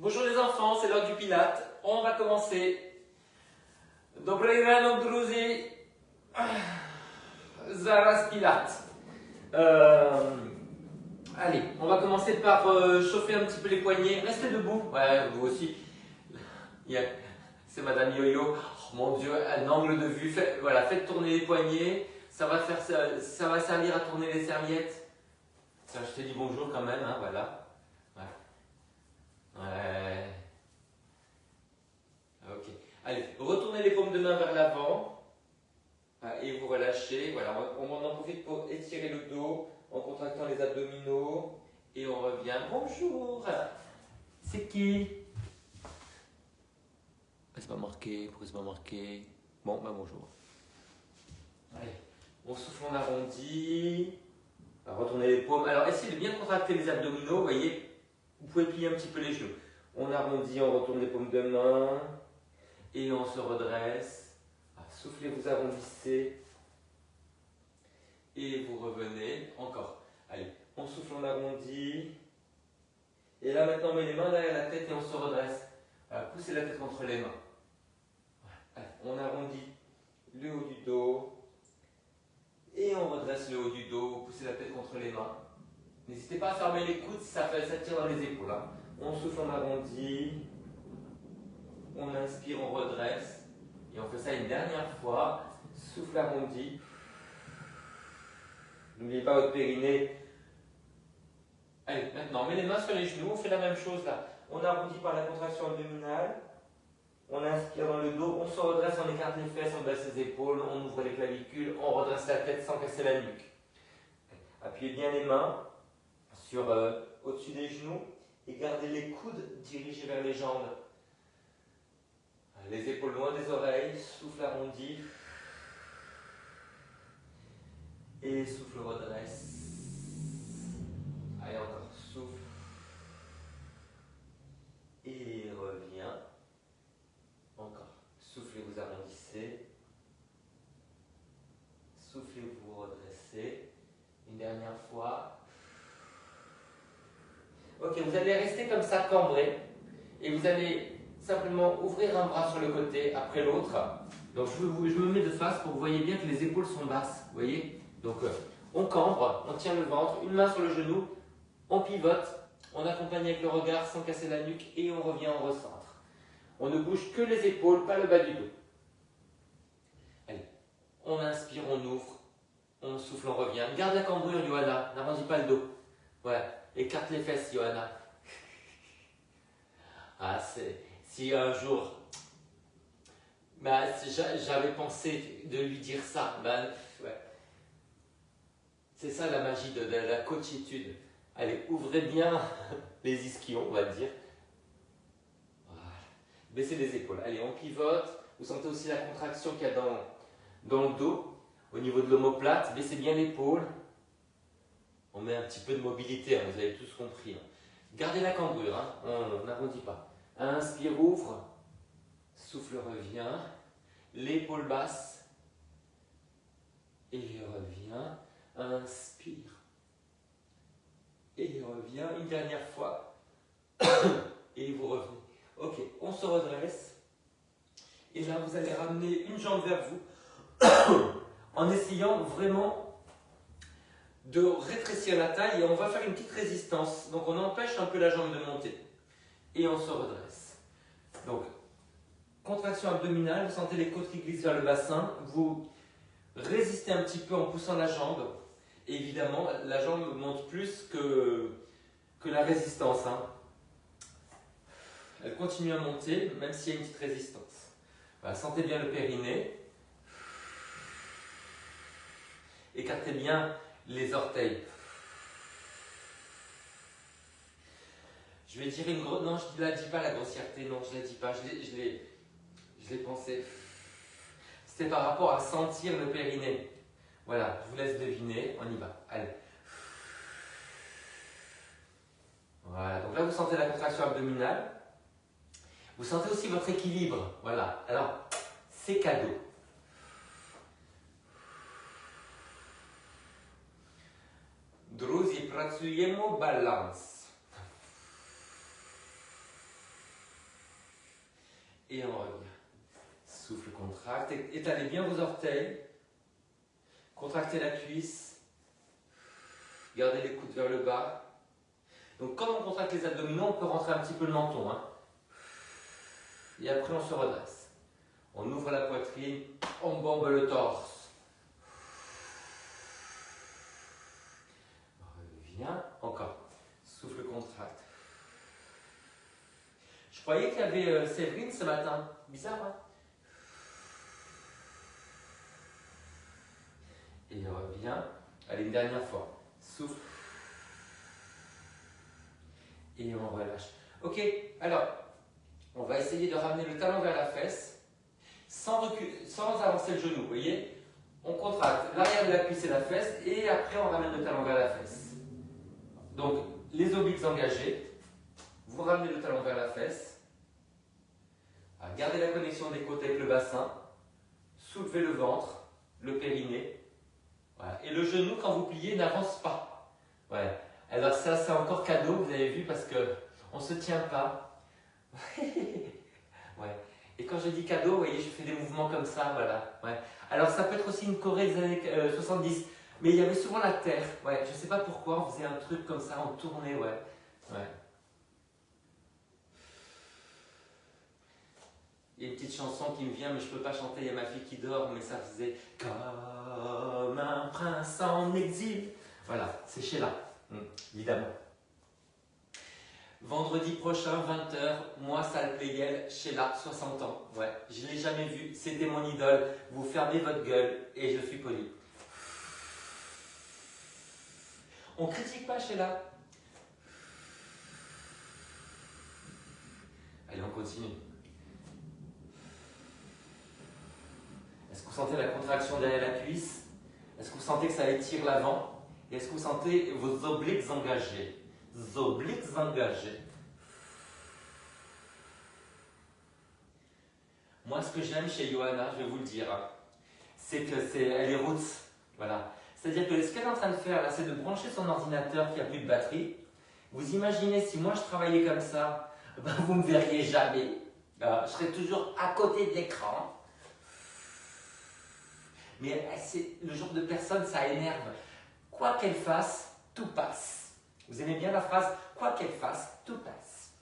Bonjour les enfants, c'est l'heure du Pilate. On va commencer. Dobrý ráno, druzi. Zaraz Pilate. Allez, on va commencer par chauffer un petit peu les poignets. Restez debout. Ouais, vous aussi. C'est Madame Yo-Yo. Oh, mon Dieu, un angle de vue. Voilà, faites tourner les poignets. Ça va servir à tourner les serviettes. Tiens, je te dis bonjour quand même, hein, voilà. Ouais. Ok. Allez, retournez les paumes de main vers l'avant. Et vous relâchez. Voilà, on en profite pour étirer le dos en contractant les abdominaux. Et on revient. Bonjour. C'est qui? C'est pas marqué. Pourquoi c'est pas marqué? Bon, ben bonjour. Allez, on souffle, on arrondit. Retournez les paumes. Alors, essayez de bien contracter les abdominaux. Vous voyez, vous pouvez plier un petit peu les genoux. On arrondit, on retourne les paumes de main. Et on se redresse. Soufflez, vous arrondissez. Et vous revenez. Encore. Allez, on souffle, on arrondit. Et là, maintenant, on met les mains derrière la tête et on se redresse. Poussez la tête contre les mains. Allez, on arrondit le haut du dos. Et on redresse le haut du dos. Poussez la tête contre les mains. N'hésitez pas à fermer les coudes, ça tire dans les épaules. On souffle, on arrondit. On inspire, on redresse. Et on fait ça une dernière fois. Souffle arrondi. N'oubliez pas votre périnée. Allez, maintenant, on met les mains sur les genoux. On fait la même chose là. On arrondit par la contraction abdominale. On inspire dans le dos. On se redresse, on écarte les fesses, on baisse les épaules. On ouvre les clavicules. On redresse la tête sans casser la nuque. Appuyez bien les mains sur au-dessus des genoux. Et gardez les coudes dirigés vers les jambes. Les épaules loin des oreilles, souffle arrondi. Et souffle redresse. Allez, encore, souffle. Et revient. Encore. Soufflez, vous arrondissez. Soufflez, vous redressez. Une dernière fois. Ok, vous allez rester comme ça, cambré. Et vous allez simplement ouvrir un bras sur le côté après l'autre. Donc je me mets de face pour que vous voyez bien que les épaules sont basses. Vous voyez? Donc on cambre, on tient le ventre, une main sur le genou, on pivote, on accompagne avec le regard sans casser la nuque et on revient en recentre. On ne bouge que les épaules, pas le bas du dos. Allez, on inspire, on ouvre, on souffle, on revient. Garde la cambrure, Johanna, n'arrondis pas le dos. Voilà, écarte les fesses, Johanna. Si un jour, j'avais pensé de lui dire ça, ouais. C'est ça la magie de la coachitude. Allez, ouvrez bien les ischions, on va dire. Voilà. Baissez les épaules. Allez, on pivote. Vous sentez aussi la contraction qu'il y a dans le dos, au niveau de l'omoplate. Baissez bien l'épaule. On met un petit peu de mobilité, vous avez tous compris. Gardez la cambrure, on n'arrondit pas. Inspire, ouvre. Souffle, revient. L'épaule basse. Et revient. Inspire. Et revient. Une dernière fois. Et vous revenez. Ok, on se redresse. Et là, vous allez ramener une jambe vers vous. En essayant vraiment de rétrécir la taille. Et on va faire une petite résistance. Donc on empêche un peu la jambe de monter. Et on se redresse. Donc, contraction abdominale, vous sentez les côtes qui glissent vers le bassin. Vous résistez un petit peu en poussant la jambe. Et évidemment, la jambe monte plus que la résistance. Elle continue à monter, même s'il y a une petite résistance. Voilà, sentez bien le périnée. Écartez bien les orteils. Je vais dire une grosse... Non, je ne la dis pas, la grossièreté. Non, je ne la dis pas. Je l'ai pensé. C'était par rapport à sentir le périnée. Voilà, je vous laisse deviner. On y va. Allez. Voilà, donc là, vous sentez la contraction abdominale. Vous sentez aussi votre équilibre. Voilà. Alors, c'est cadeau. Druzy, pracujemy balans. Et on revient. Souffle, contracte. Étalez bien vos orteils. Contractez la cuisse. Gardez les coudes vers le bas. Donc quand on contracte les abdominaux, on peut rentrer un petit peu le menton. Hein. Et après, on se redresse. On ouvre la poitrine, on bombe le torse. Reviens. Encore. Souffle, contracte. Je croyais qu'il y avait Séverine ce matin. Bizarre, hein? Et reviens. Allez, une dernière fois. Souffle. Et on relâche. Ok, alors, on va essayer de ramener le talon vers la fesse sans avancer le genou. Vous voyez? On contracte l'arrière de la cuisse et la fesse et après on ramène le talon vers la fesse. Donc, les obliques engagés. Vous ramenez le talon vers la fesse. Gardez la connexion des côtes avec le bassin. Soulevez le ventre, le périnée. Voilà. Et le genou, quand vous pliez, n'avance pas. Voilà. Alors ça, c'est encore cadeau, vous avez vu, parce qu'on ne se tient pas. Ouais. Et quand je dis cadeau, vous voyez, je fais des mouvements comme ça, voilà. Ouais. Alors ça peut être aussi une choré des années 70, mais il y avait souvent la terre. Ouais. Je ne sais pas pourquoi, on faisait un truc comme ça, on tournait, ouais. Ouais. Il y a une petite chanson qui me vient, mais je ne peux pas chanter, il y a ma fille qui dort, mais ça faisait comme un prince en exil. Voilà, c'est Sheila, évidemment. Vendredi prochain, 20h, moi, Salle Pleyel, Sheila, 60 ans. Ouais, je ne l'ai jamais vu, c'était mon idole. Vous fermez votre gueule et je suis poli. On ne critique pas Sheila. Allez, on continue. Est-ce que vous sentez la contraction derrière la cuisse? Est-ce que vous sentez que ça étire l'avant? Et est-ce que vous sentez vos obliques engagés? Obliques engagés. Moi, ce que j'aime chez Johanna, je vais vous le dire, hein, c'est qu'elle est roots. Voilà. C'est-à-dire que ce qu'elle est en train de faire, là, c'est de brancher son ordinateur qui n'a plus de batterie. Vous imaginez, si moi je travaillais comme ça, ben, vous ne me verriez jamais. Je serais toujours à côté de l'écran. Mais c'est le genre de personne, ça énerve. Quoi qu'elle fasse, tout passe. Vous aimez bien la phrase « quoi qu'elle fasse, tout passe ».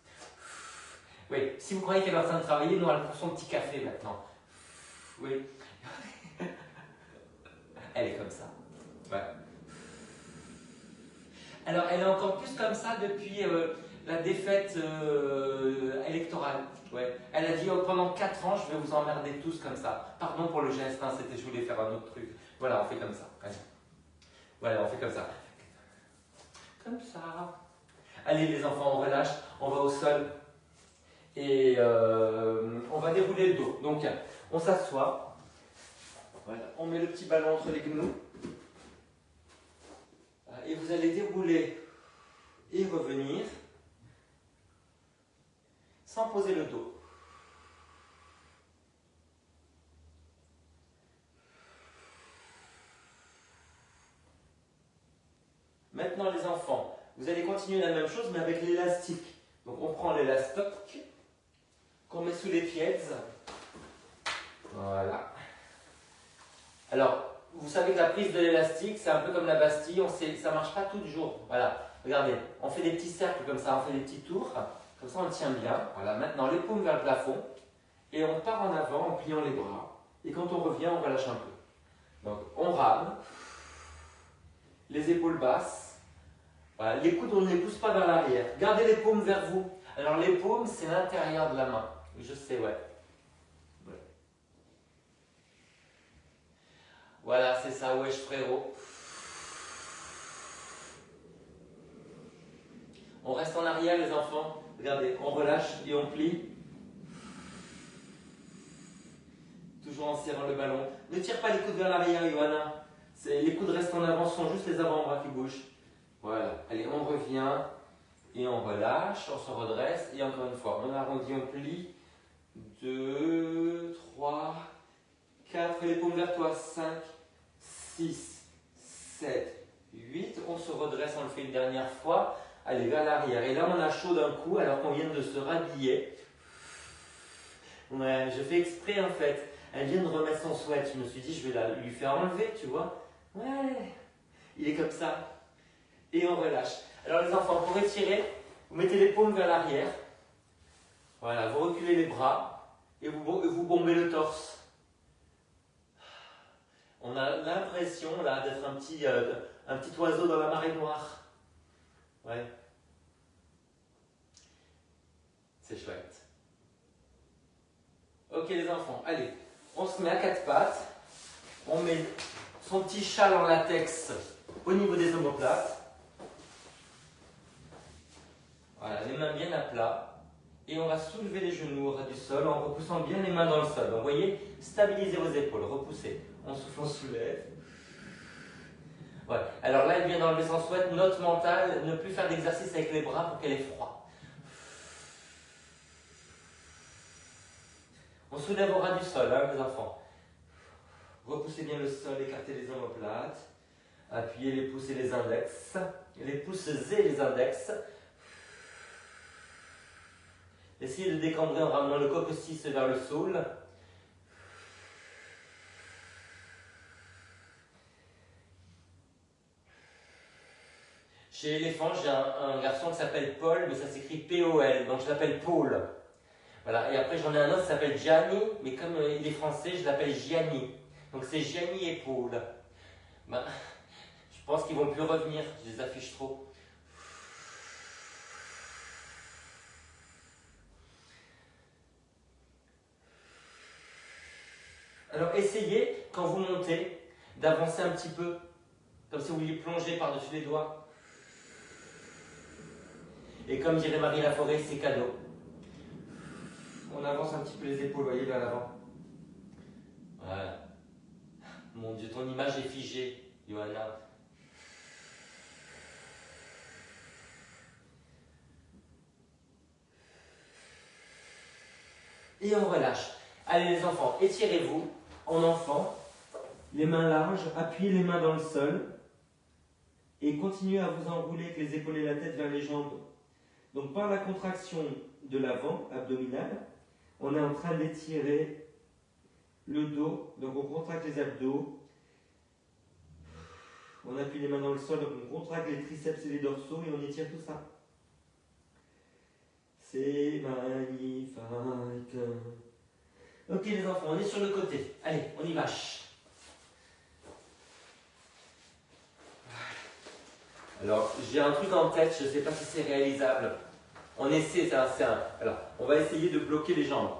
Oui, si vous croyez qu'elle est en train de travailler, non, elle prend son petit café maintenant. Oui. Elle est comme ça. Ouais. Alors, elle est encore plus comme ça depuis la défaite électorale. Ouais. Elle a dit pendant 4 ans, je vais vous emmerder tous comme ça. Pardon pour le geste, hein, je voulais faire un autre truc. Voilà, on fait comme ça. Allez. Voilà, on fait comme ça. Comme ça. Allez les enfants, on relâche, on va au sol. Et on va dérouler le dos. Donc, on s'assoit. Voilà. On met le petit ballon entre les genoux. Et vous allez dérouler et revenir sans poser le dos. Maintenant les enfants, vous allez continuer la même chose mais avec l'élastique. Donc on prend l'élastoc qu'on met sous les pieds. Voilà. Alors, vous savez que la prise de l'élastique, c'est un peu comme la Bastille, ça ne marche pas tous les jours. Voilà, regardez, on fait des petits cercles comme ça, on fait des petits tours, comme ça on tient bien. Voilà, maintenant les paumes vers le plafond, et on part en avant en pliant les bras. Et quand on revient, on relâche un peu. Donc on rame, les épaules basses, voilà, les coudes on ne les pousse pas vers l'arrière. Gardez les paumes vers vous. Alors les paumes, c'est l'intérieur de la main. Je sais, ouais. Voilà, c'est ça, wesh frérot. On reste en arrière les enfants. Regardez, on relâche et on plie. Toujours en serrant le ballon. Ne tire pas les coudes vers l'arrière, Johanna. Les coudes restent en avant, ce sont juste les avant-bras qui bougent. Voilà, allez, on revient et on relâche, on se redresse. Et encore une fois, on arrondit, on plie. 2, 3, 4, et les paumes vers toi. 5, 6, 7, 8. On se redresse, on le fait une dernière fois. Allez, vers l'arrière. Et là, on a chaud d'un coup alors qu'on vient de se rhabiller. Ouais, je fais exprès en fait. Elle vient de remettre son sweat. Je me suis dit, je vais lui faire enlever, tu vois. Ouais, il est comme ça. Et on relâche. Alors les enfants, pour étirer, vous mettez les paumes vers l'arrière. Voilà, vous reculez les bras et vous bombez le torse. On a l'impression là d'être un petit oiseau dans la marée noire. Ouais. C'est chouette. Ok les enfants, allez, on se met à quatre pattes. On met son petit châle en latex au niveau des omoplates. Voilà, les mains bien à plat. Et on va soulever les genoux au ras du sol en repoussant bien les mains dans le sol. Donc, vous voyez, stabilisez vos épaules, repoussez. On souffle, on soulève. Ouais. Alors là, elle vient d'enlever son sweat. Note mentale, ne plus faire d'exercice avec les bras pour qu'elle ait froid. On soulève au ras du sol, hein, les enfants. Repoussez bien le sol, écartez les omoplates. Appuyez les pouces et les index. Les pouces et les index. Essayez de décambrer en ramenant le coccyx vers le sol. Chez l'éléphant, j'ai un garçon qui s'appelle Paul, mais ça s'écrit P-O-L, donc je l'appelle Paul. Voilà. Et après, j'en ai un autre qui s'appelle Gianni, mais comme il est français, je l'appelle Gianni. Donc c'est Gianni et Paul. Ben, je pense qu'ils ne vont plus revenir, je les affiche trop. Alors essayez, quand vous montez, d'avancer un petit peu, comme si vous vouliez plonger par-dessus les doigts. Et comme dirait Marie Laforêt, c'est cadeau. On avance un petit peu les épaules, voyez, vers l'avant. Voilà. Mon Dieu, ton image est figée, Johanna. Et on relâche. Allez les enfants, étirez-vous en enfant. Les mains larges, appuyez les mains dans le sol. Et continuez à vous enrouler avec les épaules et la tête vers les jambes. Donc par la contraction de l'avant, abdominale, on est en train d'étirer le dos. Donc on contracte les abdos. On appuie les mains dans le sol, donc on contracte les triceps et les dorsaux et on étire tout ça. C'est magnifique. Ok les enfants, on est sur le côté. Allez, on y vache. Alors, j'ai un truc en tête, je ne sais pas si c'est réalisable. On essaie, alors, on va essayer de bloquer les jambes.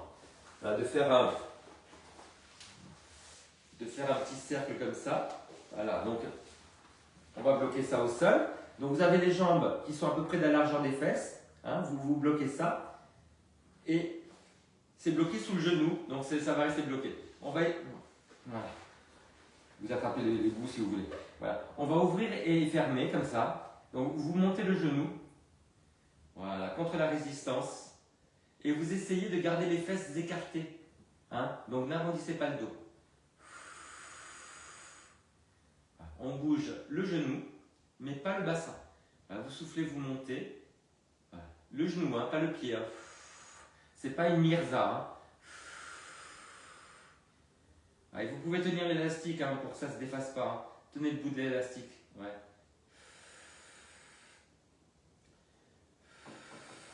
Voilà, de faire un petit cercle comme ça. Voilà, donc on va bloquer ça au sol. Donc vous avez les jambes qui sont à peu près de la largeur des fesses. Hein, vous bloquez ça. Et c'est bloqué sous le genou, donc ça va rester bloqué. On va... Voilà. Vous attrapez les bouts si vous voulez. Voilà. On va ouvrir et fermer comme ça. Donc vous montez le genou. Voilà, contre la résistance. Et vous essayez de garder les fesses écartées. Hein? Donc n'arrondissez pas le dos. On bouge le genou, mais pas le bassin. Voilà, vous soufflez, vous montez. Voilà. Le genou, hein, pas le pied. Hein. C'est pas une mirza. Hein. Et vous pouvez tenir l'élastique hein, pour que ça ne se défasse pas. Hein. Tenez le bout de l'élastique. Ouais.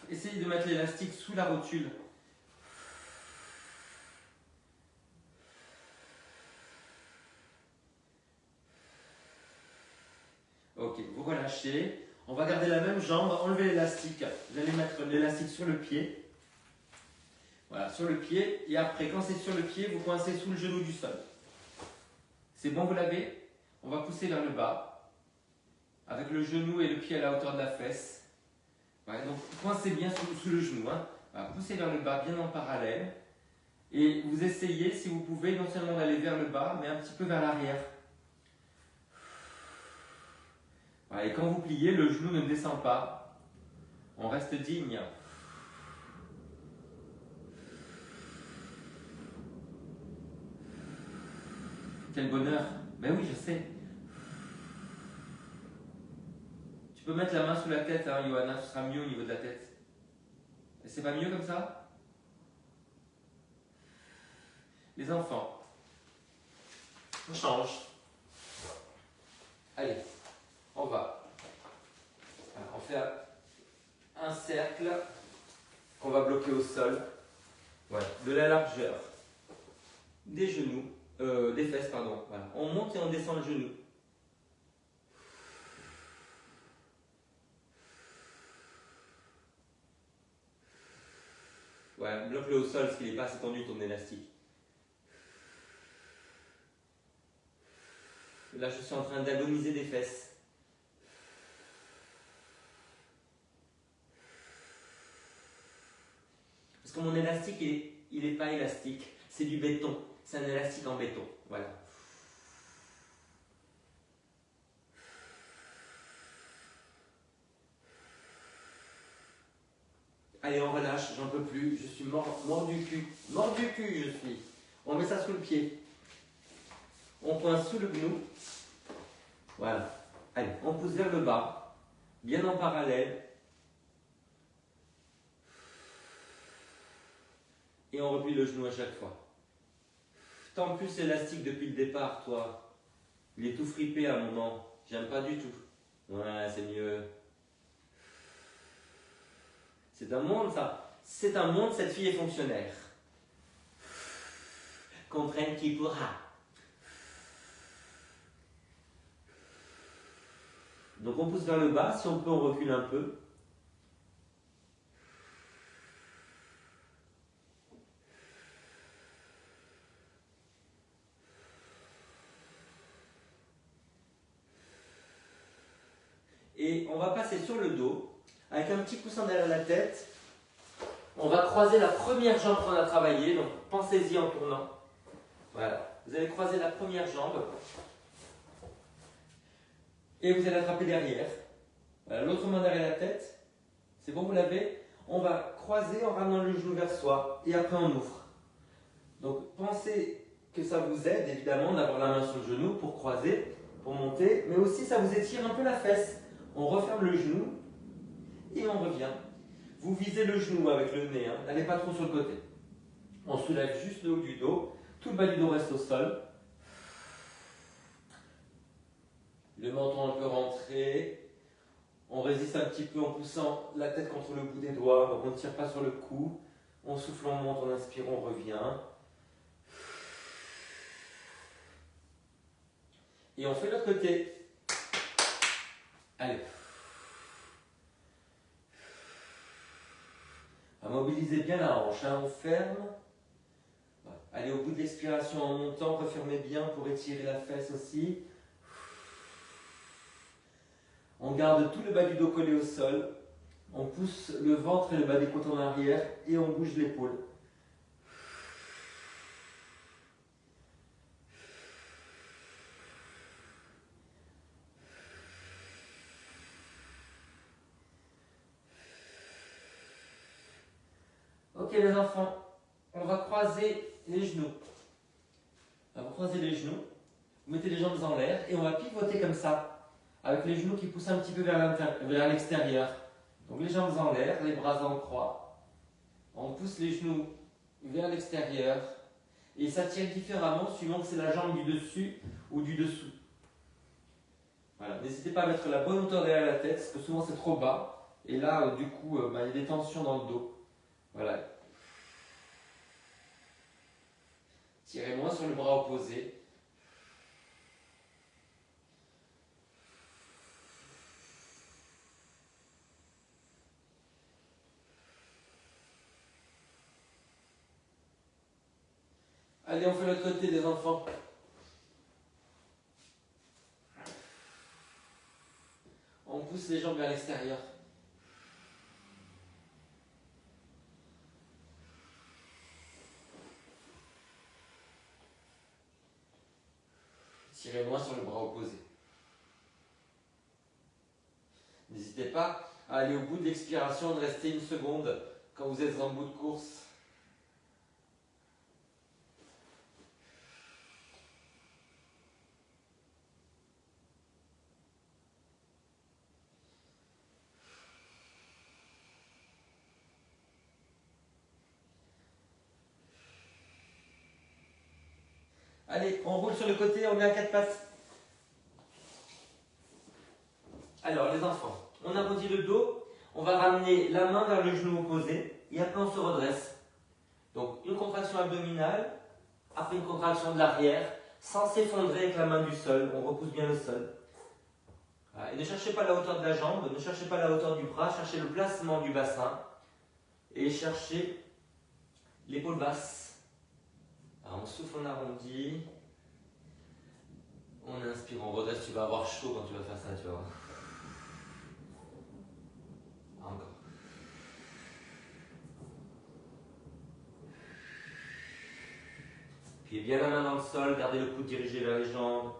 Essayez de mettre l'élastique sous la rotule. Ok, vous relâchez. On va garder la même jambe, enlevez l'élastique. Vous allez mettre l'élastique sur le pied. Voilà, sur le pied. Et après, quand c'est sur le pied, vous coincez sous le genou du sol. C'est bon, vous l'avez? On va pousser vers le bas. Avec le genou et le pied à la hauteur de la fesse. Ouais, donc, coincez bien sous le genou. Hein. Voilà, poussez vers le bas, bien en parallèle. Et vous essayez, si vous pouvez, non seulement d'aller vers le bas, mais un petit peu vers l'arrière. Voilà, et quand vous pliez, le genou ne descend pas. On reste digne. Quel bonheur! Ben oui, je sais. Tu peux mettre la main sous la tête, hein, Johanna, ce sera mieux au niveau de la tête. C'est pas mieux comme ça? Les enfants, on change. Allez, on va. Voilà, on fait un cercle qu'on va bloquer au sol. Voilà, de la largeur des genoux, des fesses, pardon. Voilà. On monte et on descend le genou. Ouais, bloque-le au sol parce qu'il n'est pas assez tendu ton élastique. Là, je suis en train d'agoniser des fesses. Parce que mon élastique, il est pas élastique. C'est du béton. C'est un élastique en béton. Voilà. Allez, on relâche, j'en peux plus. Je suis mort du cul. Mort du cul, je suis. On met ça sous le pied. On pointe sous le genou. Voilà. Allez, on pousse vers le bas. Bien en parallèle. Et on replie le genou à chaque fois. Tant plus élastique depuis le départ, toi. Il est tout fripé à un moment. J'aime pas du tout. Ouais, c'est mieux. C'est un monde, ça. C'est un monde, cette fille est fonctionnaire. Comprenne qui pourra. Donc on pousse vers le bas. Si on peut, on recule un peu. Et on va passer sur le dos, avec un petit coussin derrière la tête. On va croiser la première jambe qu'on a travaillée, donc pensez-y en tournant. Voilà, vous allez croiser la première jambe. Et vous allez attraper derrière. Voilà, l'autre main derrière la tête. C'est bon, vous l'avez? On va croiser en ramenant le genou vers soi, et après on ouvre. Donc pensez que ça vous aide, évidemment, d'avoir la main sur le genou pour croiser, pour monter, mais aussi ça vous étire un peu la fesse. On referme le genou et on revient. Vous visez le genou avec le nez, hein. N'allez pas trop sur le côté. On soulève juste le haut du dos, tout le bas du dos reste au sol. Le menton un peu rentré. On résiste un petit peu en poussant la tête contre le bout des doigts, donc on ne tire pas sur le cou. On souffle, on monte, on inspire, on revient. Et on fait l'autre côté. Allez. Mobilisez bien la hanche, hein. On ferme. Allez au bout de l'expiration en montant, refermez bien pour étirer la fesse aussi. On garde tout le bas du dos collé au sol. On pousse le ventre et le bas des côtes en arrière et on bouge l'épaule. Ok les enfants, on va croiser les genoux. On va croiser les genoux, vous mettez les jambes en l'air et on va pivoter comme ça, avec les genoux qui poussent un petit peu vers l'extérieur. Donc les jambes en l'air, les bras en croix. On pousse les genoux vers l'extérieur et ça tire différemment suivant que c'est la jambe du dessus ou du dessous. Voilà. N'hésitez pas à mettre la bonne hauteur derrière la tête parce que souvent c'est trop bas et là du coup il y a des tensions dans le dos. Voilà. Tirez moins sur le bras opposé. Allez, on fait l'autre côté les enfants. On pousse les jambes vers l'extérieur. Tirez moins sur le bras opposé. N'hésitez pas à aller au bout de l'expiration, de rester une seconde quand vous êtes en bout de course. Allez, on roule sur le côté, on est à 4 pattes. Alors, les enfants, on arrondit le dos. On va ramener la main vers le genou opposé. Et après, on se redresse. Donc, une contraction abdominale. Après, une contraction de l'arrière. Sans s'effondrer avec la main du sol. On repousse bien le sol. Voilà. Et ne cherchez pas la hauteur de la jambe. Ne cherchez pas la hauteur du bras. Cherchez le placement du bassin. Et cherchez l'épaule basse. Alors, on souffle, on arrondit. On inspire, on redresse. Tu vas avoir chaud quand tu vas faire ça, tu vois. Encore. Appuyez bien la main dans le sol, gardez le coude dirigé vers les jambes.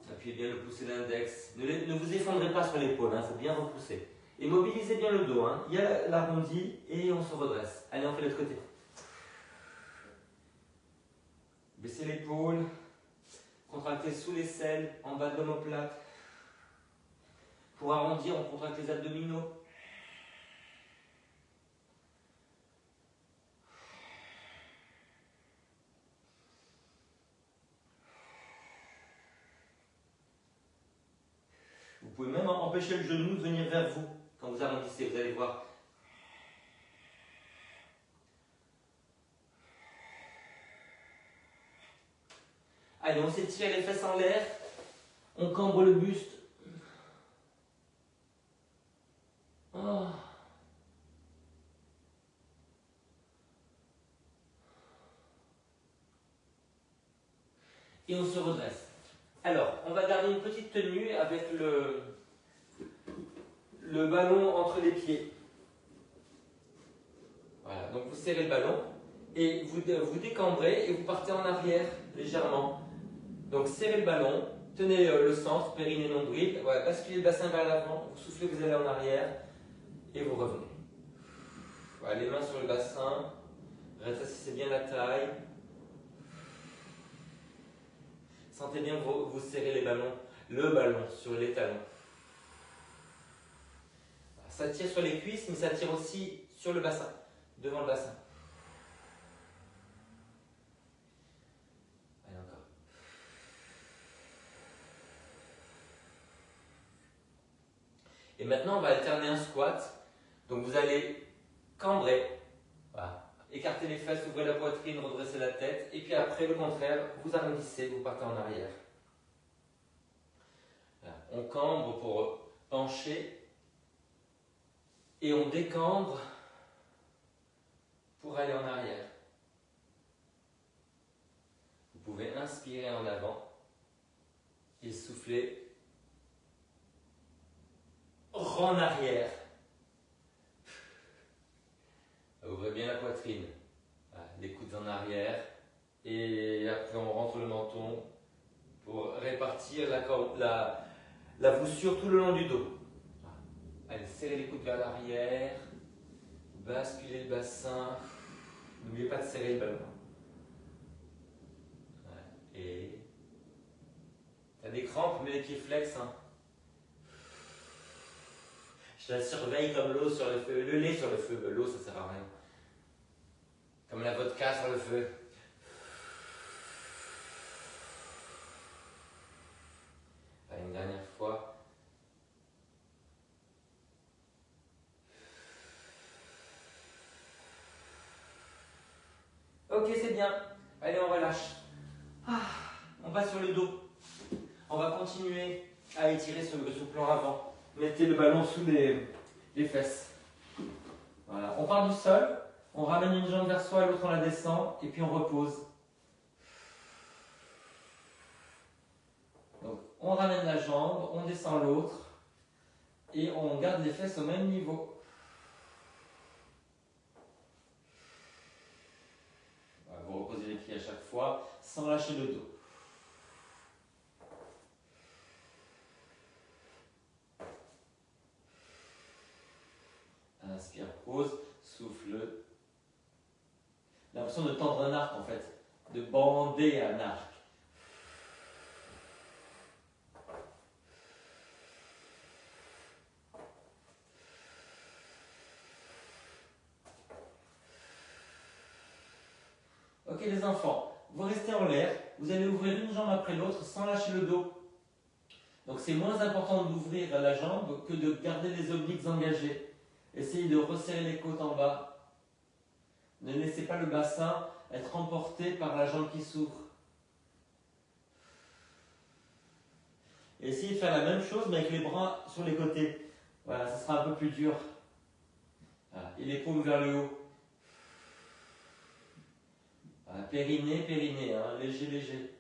Appuyez bien le pouce et l'index. Ne vous effondrez pas sur l'épaule, il faut bien repousser. Et mobilisez bien le dos. Il y a l'arrondi et on se redresse. Allez, on fait l'autre côté. Baissez l'épaule. Contractez sous l'aisselle, en bas de l'omoplate. Pour arrondir, on contracte les abdominaux. Vous pouvez même empêcher le genou de venir vers vous quand vous arrondissez, vous allez voir. Allez, on s'étire les fesses en l'air, on cambre le buste. Oh. Et on se redresse. Alors, on va garder une petite tenue avec le ballon entre les pieds. Voilà, donc vous serrez le ballon et vous décambrez et vous partez en arrière légèrement. Donc serrez le ballon, tenez le centre, périnée, nombril, voilà, basculez le bassin vers l'avant, vous soufflez, vous allez en arrière et vous revenez. Voilà, les mains sur le bassin, rétrécissez bien la taille. Sentez bien que vous serrez le ballon sur les talons. Ça tire sur les cuisses, mais ça tire aussi sur le bassin, devant le bassin. Allez, encore. Et maintenant, on va alterner un squat. Donc vous allez cambrer, voilà. Écarter les fesses, ouvrez la poitrine, redressez la tête. Et puis après, le contraire, vous arrondissez, vous partez en arrière. Voilà. On cambre pour pencher. Et on décambre pour aller en arrière. Vous pouvez inspirer en avant et souffler en arrière. Ouvrez bien la poitrine, voilà, les coudes en arrière et après on rentre le menton pour répartir la voussure tout le long du dos. Voilà. Allez, serrez les coudes vers l'arrière, basculez le bassin, n'oubliez pas de serrer le ballon. Voilà. Et t'as des crampes, mais les pieds flex. Je la surveille comme l'eau sur le feu, le lait sur le feu. L'eau, ça sert à rien. Comme la vodka sur le feu. Allez, une dernière fois. Ok, c'est bien. Allez, on relâche. On passe sur le dos. On va continuer à étirer ce plan avant. Mettez le ballon sous les fesses. Voilà. On part du sol. On ramène une jambe vers soi, l'autre on la descend. Et puis on repose. Donc, on ramène la jambe, on descend l'autre. Et on garde les fesses au même niveau. Voilà, vous reposez les pieds à chaque fois, sans lâcher le dos. Inspire, pause, souffle. L'impression de tendre un arc en fait, de bander un arc. Ok les enfants, vous restez en l'air, vous allez ouvrir une jambe après l'autre sans lâcher le dos. Donc c'est moins important d'ouvrir la jambe que de garder les obliques engagés. Essayez de resserrer les côtes en bas. Ne laissez pas le bassin être emporté par la jambe qui s'ouvre. Essayez de faire la même chose mais avec les bras sur les côtés. Voilà, ça sera un peu plus dur. Voilà. Et les paumes vers le haut. Voilà. Périnée, périnée, hein. Léger, léger.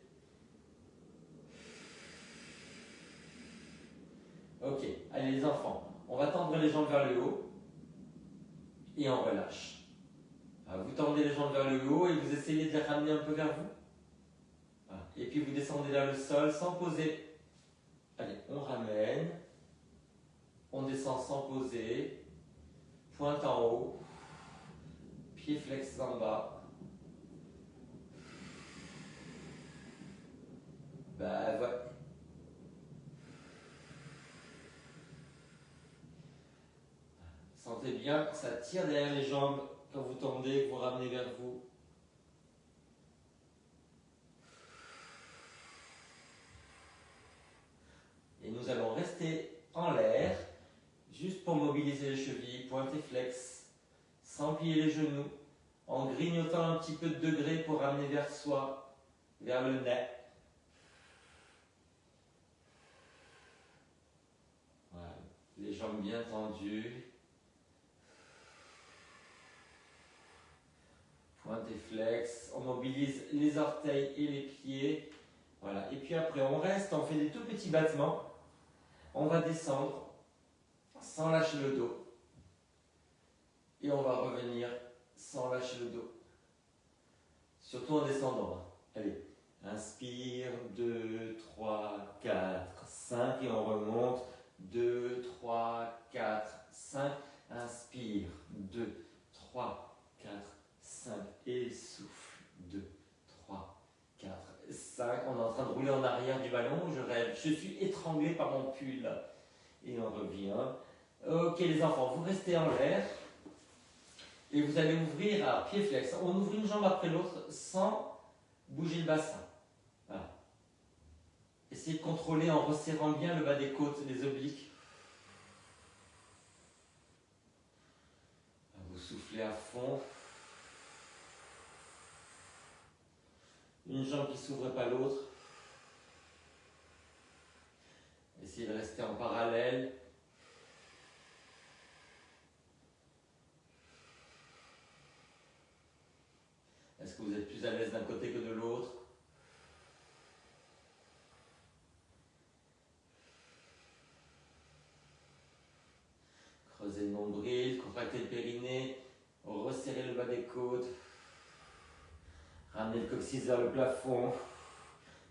Ok, allez les enfants, on va tendre les jambes vers le haut et on relâche. Vous tendez les jambes vers le haut et vous essayez de les ramener un peu vers vous. Voilà. Et puis vous descendez vers le sol sans poser. Allez, on ramène, on descend sans poser, pointe en haut, pied flex en bas. Voilà. Sentez bien que ça tire derrière les jambes quand vous tendez, que vous ramenez vers vous. Et nous allons rester en l'air, juste pour mobiliser les chevilles, pointer flex, sans plier les genoux, en grignotant un petit peu de degrés pour ramener vers soi, vers le nez. Voilà. Les jambes bien tendues. Pointe et flex, on mobilise les orteils et les pieds. Voilà. Et puis après, on reste, on fait des tout petits battements. On va descendre sans lâcher le dos. Et on va revenir sans lâcher le dos. Surtout en descendant. Allez, inspire, 2, 3, 4, 5 et on remonte. 2, 3, 4, 5. Inspire, 2, 3, 4, 5 et souffle. 2, 3, 4, 5. On est en train de rouler en arrière du ballon. Je rêve. Je suis étranglé par mon pull. Et on revient. Ok les enfants, vous restez en l'air. Et vous allez ouvrir à pied flex. On ouvre une jambe après l'autre sans bouger le bassin. Voilà. Essayez de contrôler en resserrant bien le bas des côtes, les obliques. Vous soufflez à fond. Une jambe qui ne s'ouvre pas l'autre. Essayez de rester en parallèle. Est-ce que vous êtes plus à l'aise d'un côté que de l'autre? Creusez le nombril, contractez le périnée, resserrez le bas des côtes. Ramenez le coccyx vers le plafond.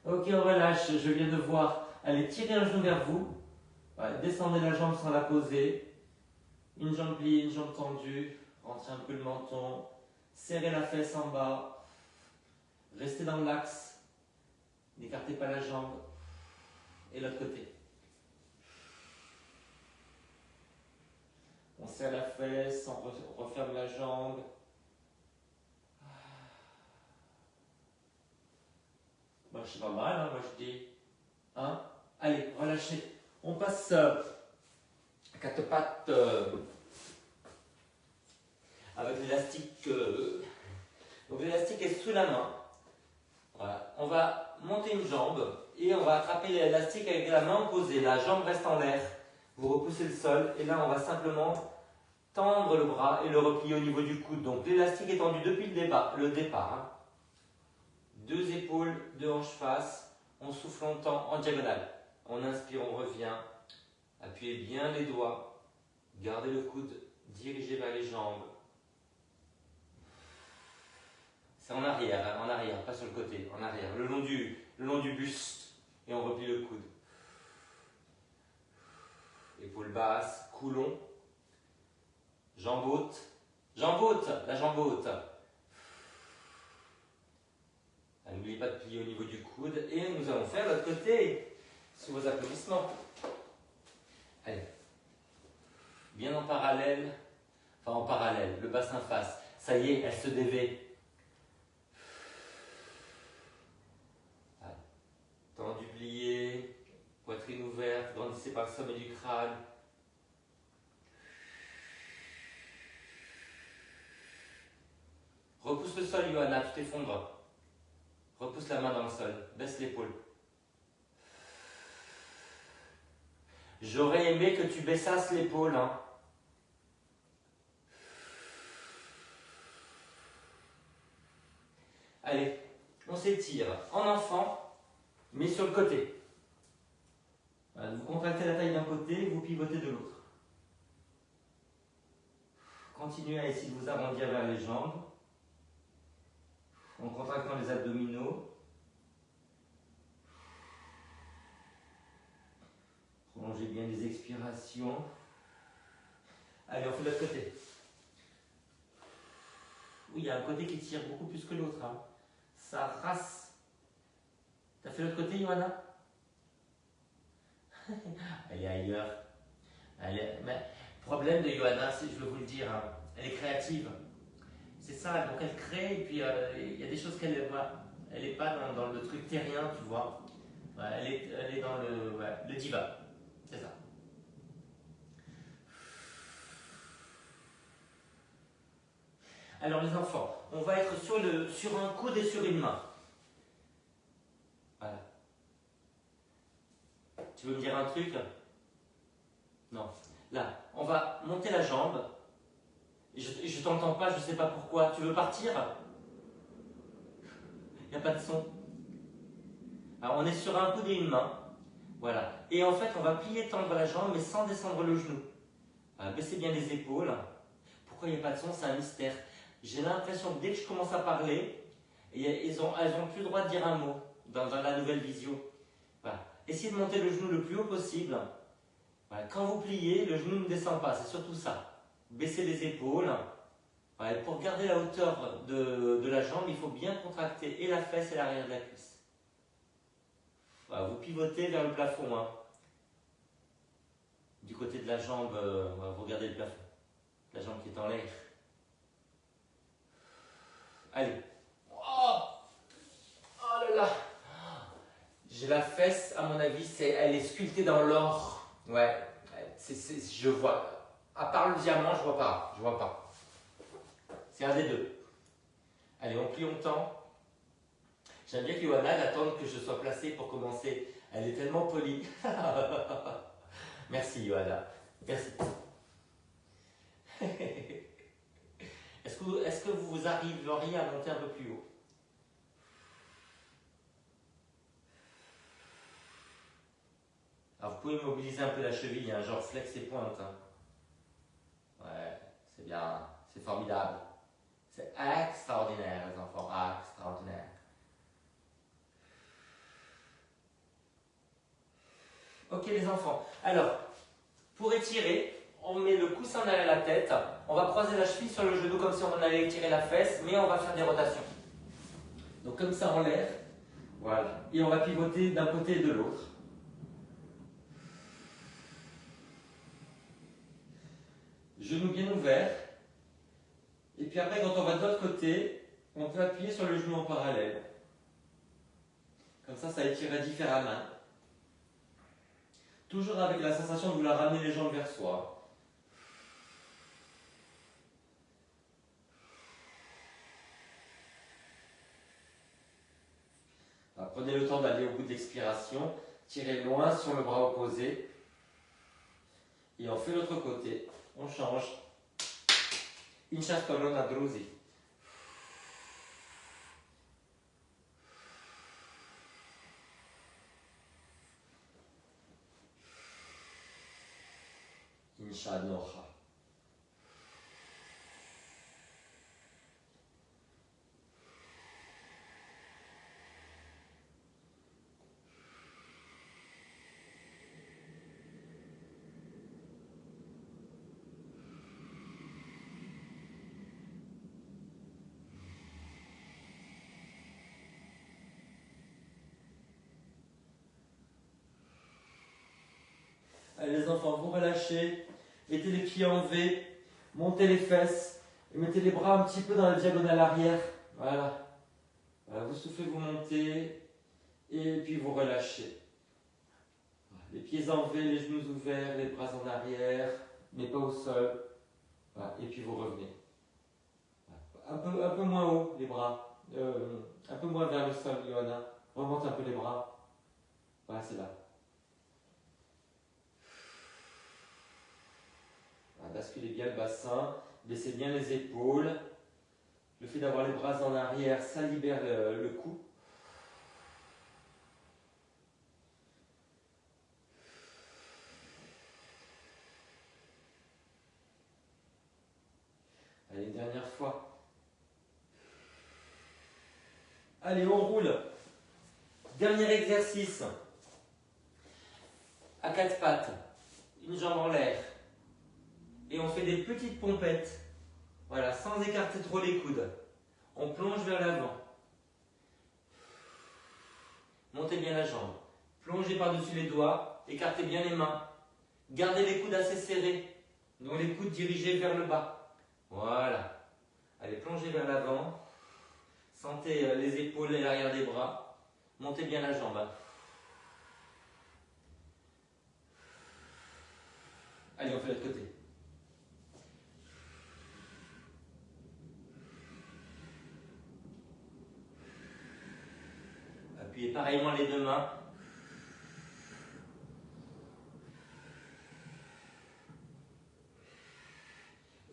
Ok, on relâche, je viens de voir. Allez, tirez un genou vers vous. Ouais, descendez la jambe sans la poser. Une jambe pliée, une jambe tendue. Rentrez un peu le menton. Serrez la fesse en bas. Restez dans l'axe. N'écartez pas la jambe. Et l'autre côté. On serre la fesse, on referme la jambe. Moi, c'est pas mal, hein, moi je dis. Hein? Allez, relâchez. On passe quatre pattes avec l'élastique. Donc l'élastique est sous la main. Voilà. On va monter une jambe et on va attraper l'élastique avec la main opposée. La jambe reste en l'air. Vous repoussez le sol et là on va simplement tendre le bras et le replier au niveau du coude. Donc l'élastique est tendu depuis le départ. Hein. Deux épaules, deux hanches face. On souffle longtemps en diagonale. On inspire, on revient. Appuyez bien les doigts. Gardez le coude dirigé vers les jambes. C'est en arrière, pas sur le côté, en arrière, le long du buste. Et on replie le coude. Épaule basse, cou long. Jambe haute. Jambe haute, la jambe haute. N'oubliez pas de plier au niveau du coude. Et nous allons faire l'autre côté, sous vos applaudissements. Allez. Bien en parallèle. Enfin en parallèle, le bassin face. Ça y est, elle se dévait. Poitrine ouverte, grandissez par le sommet du crâne. Repousse le sol, Johanna, tu t'effondres. Repousse la main dans le sol, baisse l'épaule. J'aurais aimé que tu baissasses l'épaule. Hein. Allez, on s'étire en enfant, mais sur le côté. Voilà, vous contractez la taille d'un côté, vous pivotez de l'autre. Continuez à essayer de vous arrondir vers les jambes, en contractant les abdominaux. Prolongez bien les expirations. Allez, on fait l'autre côté. Oui, il y a un côté qui tire beaucoup plus que l'autre. Hein. Ça rase. T'as fait l'autre côté, Johanna? Elle est ailleurs. Mais, problème de Johanna, je veux vous le dire, hein, elle est créative. C'est ça, donc elle crée, et puis il y a des choses qu'elle n'est pas dans le truc terrien, tu vois. Ouais, elle est dans le diva. C'est ça. Alors les enfants, on va être sur un coude et sur une main. Voilà. Tu veux me dire un truc? Non. Là, on va monter la jambe. Je t'entends pas, je sais pas pourquoi. Tu veux partir? Il n'y a pas de son. Alors on est sur un coude et une main. Voilà. Et en fait, on va plier, tendre la jambe, mais sans descendre le genou. Voilà, baissez bien les épaules. Pourquoi il n'y a pas de son? C'est un mystère. J'ai l'impression que dès que je commence à parler, elles ont plus le droit de dire un mot dans la nouvelle visio. Voilà. Essayez de monter le genou le plus haut possible. Voilà. Quand vous pliez, le genou ne descend pas, c'est surtout ça. Baissez les épaules. Voilà. Pour garder la hauteur de la jambe, il faut bien contracter et la fesse et l'arrière de la cuisse. Voilà. Vous pivotez vers le plafond. Hein. Du côté de la jambe, vous regardez le plafond. La jambe qui est en l'air. Allez. Oh là là. J'ai la fesse, à mon avis, elle est sculptée dans l'or. Ouais. Je vois. À part le diamant, je vois pas. Je vois pas. C'est un des deux. Allez, on plie, on tend. J'aime bien que Johanna attende que je sois placé pour commencer. Elle est tellement polie. Merci, Johanna. Merci. Est-ce que vous arriveriez à monter un peu plus haut? Alors vous pouvez mobiliser un peu la cheville, hein, genre flex et pointe. Hein. Ouais, c'est bien, c'est formidable. C'est extraordinaire, les enfants, extraordinaire. Ok, les enfants. Alors, pour étirer, on met le coussin derrière la tête. On va croiser la cheville sur le genou comme si on allait étirer la fesse, mais on va faire des rotations. Donc comme ça en l'air. Voilà. Et on va pivoter d'un côté et de l'autre. Genou bien ouvert. Et puis après, quand on va de l'autre côté, on peut appuyer sur le genou en parallèle. Comme ça étirera différemment. Toujours avec la sensation de vouloir ramener les jambes vers soi. Alors, prenez le temps d'aller au bout de l'expiration. Tirez loin sur le bras opposé. Et on fait l'autre côté. On change. Inchas colonna drusi. Incha nocha. Allez les enfants, vous relâchez, mettez les pieds en V, montez les fesses et mettez les bras un petit peu dans la diagonale arrière. Voilà. Voilà, vous soufflez, vous montez et puis vous relâchez. Voilà. Les pieds en V, les genoux ouverts, les bras en arrière, mais pas au sol. Voilà. Et puis vous revenez. Un peu moins haut les bras. Un peu moins vers le sol, Johanna. Remonte un peu les bras. Voilà, c'est là. Voilà, basculez bien le bassin. Baissez bien les épaules. Le fait d'avoir les bras en arrière, ça libère le cou. Allez, une dernière fois. Allez, on roule. Dernier exercice. À quatre pattes. Une jambe en l'air. Et on fait des petites pompettes. Voilà, sans écarter trop les coudes. On plonge vers l'avant. Montez bien la jambe. Plongez par-dessus les doigts. Écartez bien les mains. Gardez les coudes assez serrés. Donc les coudes dirigés vers le bas. Voilà. Allez, plongez vers l'avant. Sentez les épaules et l'arrière des bras. Montez bien la jambe. Allez, on fait l'autre côté. Appuyez pareillement les deux mains.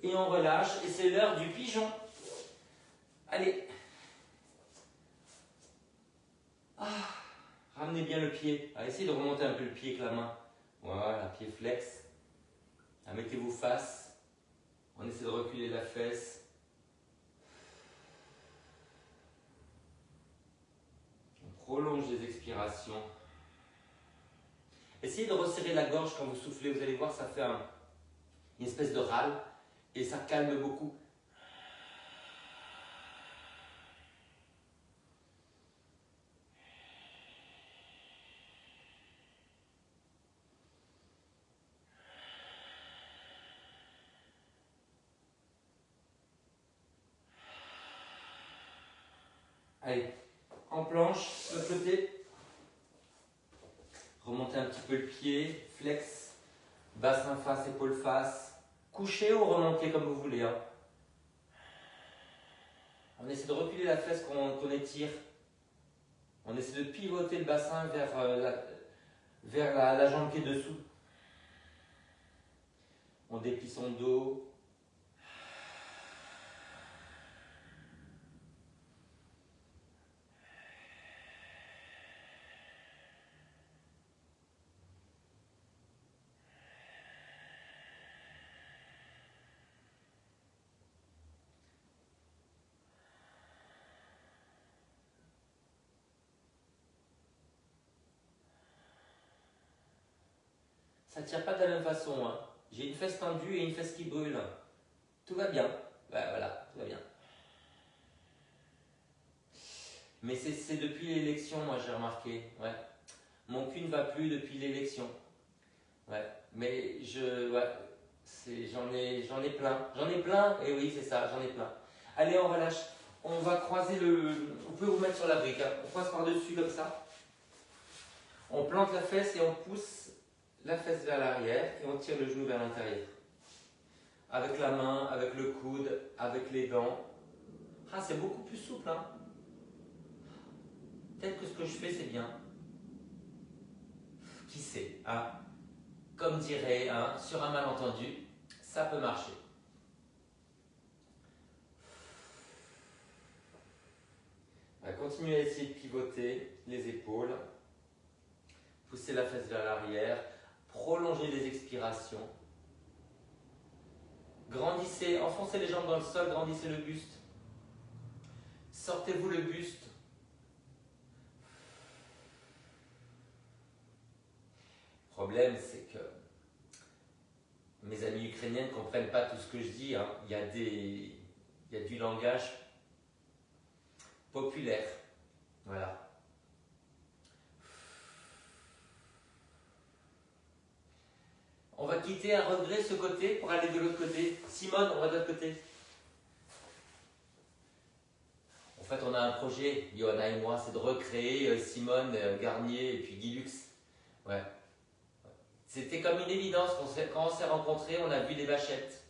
Et on relâche. Et c'est l'heure du pigeon. Allez. Ramenez bien le pied. Essayez de remonter un peu le pied avec la main. Voilà, pied flex. Mettez-vous face. On essaie de reculer la fesse. On prolonge les expirations. Essayez de resserrer la gorge quand vous soufflez. Vous allez voir, ça fait une espèce de râle. Et ça calme beaucoup. Allez, en planche, de l'autre côté. Remontez un petit peu le pied, flex, bassin face, épaule face. Couchez ou remontez comme vous voulez. Hein. On essaie de reculer la fesse qu'on étire. On essaie de pivoter le bassin vers la jambe qui est dessous. On déplie son dos. Ça ne tire pas de la même façon. Hein. J'ai une fesse tendue et une fesse qui brûle. Tout va bien. Ouais, voilà, tout va bien. Mais c'est depuis l'élection, moi j'ai remarqué. Ouais. Mon cul ne va plus depuis l'élection. Ouais. Mais j'en ai plein. J'en ai plein, et oui, c'est ça, j'en ai plein. Allez, on relâche. On va croiser Vous pouvez vous mettre sur la brique. Hein. On passe par-dessus comme ça. On plante la fesse et on pousse la fesse vers l'arrière et on tire le genou vers l'intérieur. Avec la main, avec le coude, avec les dents. Ah, c'est beaucoup plus souple. Hein. Peut-être que ce que je fais, c'est bien. Qui sait hein. Comme dirait sur un malentendu, ça peut marcher. Continuez à essayer de pivoter les épaules. Poussez la fesse vers l'arrière. Prolongez les expirations. Grandissez, enfoncez les jambes dans le sol, grandissez le buste. Sortez-vous le buste. Le problème, c'est que mes amis ukrainiens ne comprennent pas tout ce que je dis. Hein. Il y a du langage populaire. Voilà. On va quitter à regret ce côté pour aller de l'autre côté. Simone, on va de l'autre côté. En fait, on a un projet, Johanna et moi, c'est de recréer Simone Garnier et puis Guy Lux. Ouais. C'était comme une évidence quand on s'est rencontrés, on a vu des vachettes.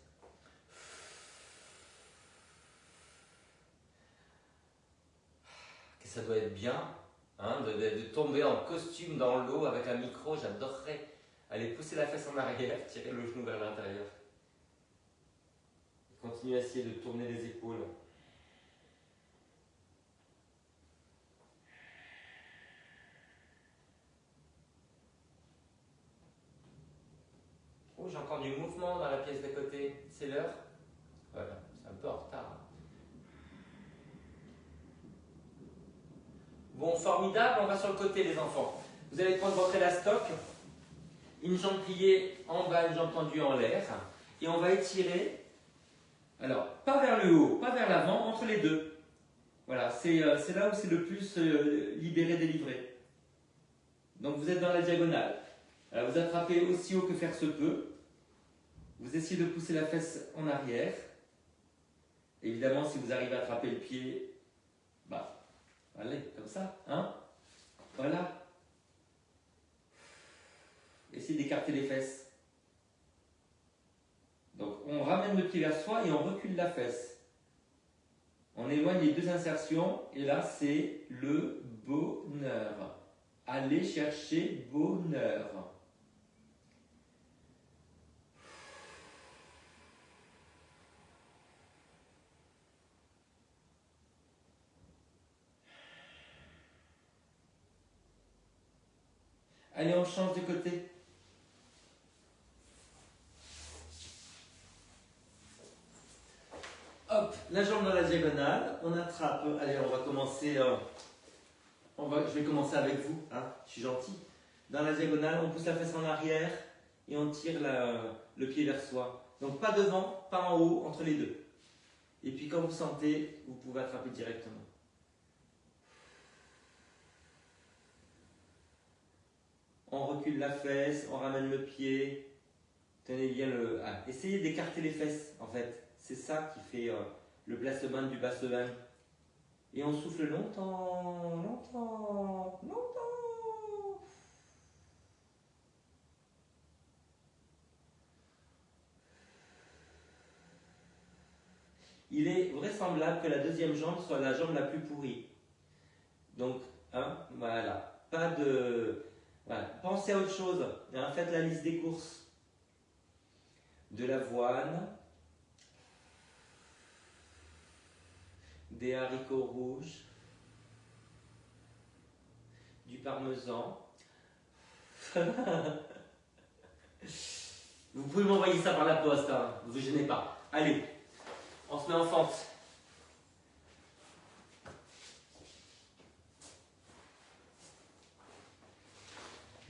Que ça doit être bien, hein, de tomber en costume dans l'eau avec un micro, j'adorerais aller pousser la fesse en arrière, tirer le genou vers l'intérieur. Continuer à essayer de tourner les épaules. Oh, j'ai encore du mouvement dans la pièce d'à côté. C'est l'heure? Voilà, c'est un peu en retard. Bon, formidable, on va sur le côté les enfants. Vous allez prendre votre élastoc, une jambe pliée en bas, une jambe tendue en l'air, et on va étirer, alors, pas vers le haut, pas vers l'avant, entre les deux. Voilà, c'est là où c'est le plus libéré, délivré. Donc vous êtes dans la diagonale. Alors, vous attrapez aussi haut que faire se peut. Vous essayez de pousser la fesse en arrière. Évidemment, si vous arrivez à attraper le pied, bah, allez, comme ça, hein? Voilà. Essayez d'écarter les fesses. Donc, on ramène le pied vers soi et on recule la fesse. On éloigne les deux insertions et là, c'est le bonheur. Allez chercher bonheur. Allez, on change de côté. Hop, la jambe dans la diagonale, on attrape. Allez, on va commencer. Je vais commencer avec vous, hein, je suis gentil. Dans la diagonale, on pousse la fesse en arrière et on tire le pied vers soi. Donc pas devant, pas en haut, entre les deux. Et puis quand vous sentez, vous pouvez attraper directement. On recule la fesse, on ramène le pied. Tenez bien le... Ah, essayez d'écarter les fesses, en fait. C'est ça qui fait le place-bande du basse-bande. Et on souffle longtemps, longtemps, longtemps. Il est vraisemblable que la deuxième jambe soit la jambe la plus pourrie. Donc, hein, voilà. Pas de... Voilà. Pensez à autre chose. Hein, faites la liste des courses. De l'avoine. Des haricots rouges. Du parmesan. Vous pouvez m'envoyer ça par la poste, hein, ne vous gênez pas. Allez, on se met en fente.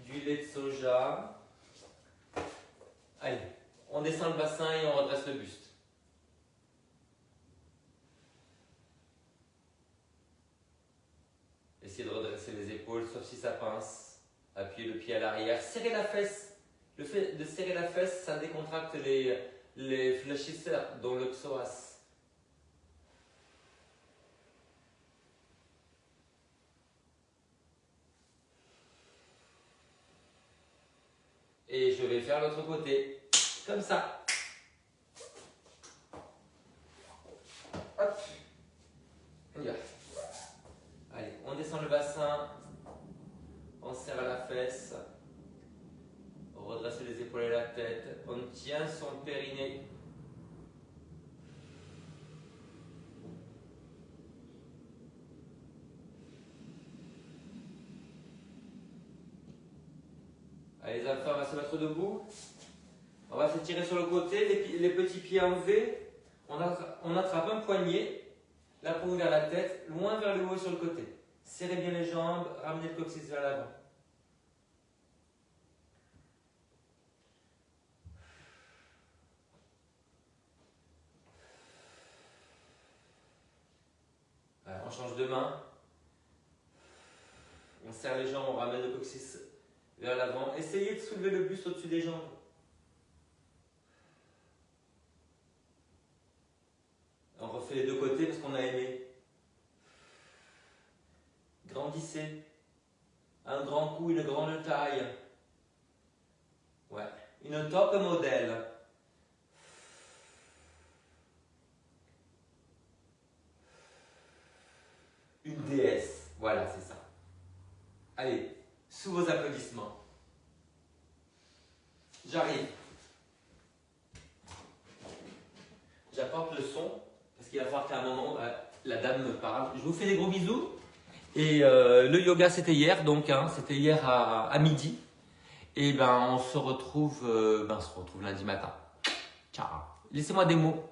Du lait de soja. Allez, on descend le bassin et on redresse le buste. Essayez de redresser les épaules, sauf si ça pince. Appuyez le pied à l'arrière. Serrez la fesse. Le fait de serrer la fesse, ça décontracte les fléchisseurs, dont le psoas. Et je vais faire l'autre côté. Comme ça. Hop. On y va. Allez, on descend le bassin. On serre la fesse. On redresse les épaules et la tête. On tient son périnée. Allez les enfants, on va se mettre debout. On va s'étirer sur le côté, les petits pieds en V. On attrape un poignet, la paume vers la tête, loin vers le haut sur le côté. Serrez bien les jambes, ramenez le coccyx vers l'avant. Voilà, on change de main. On serre les jambes, on ramène le coccyx vers l'avant. Essayez de soulever le buste au-dessus des jambes. On refait les deux côtés parce qu'on a aimé. Grandissez. Un grand cou, une grande taille. Une top modèle. Une déesse. Voilà, c'est ça. Allez, sous vos applaudissements. J'arrive. J'apporte le son, parce qu'il va falloir qu'à un moment, la dame me parle. Je vous fais des gros bisous. Et le yoga, c'était hier, donc c'était hier à midi. Et ben, on se retrouve lundi matin. Ciao. Laissez-moi des mots.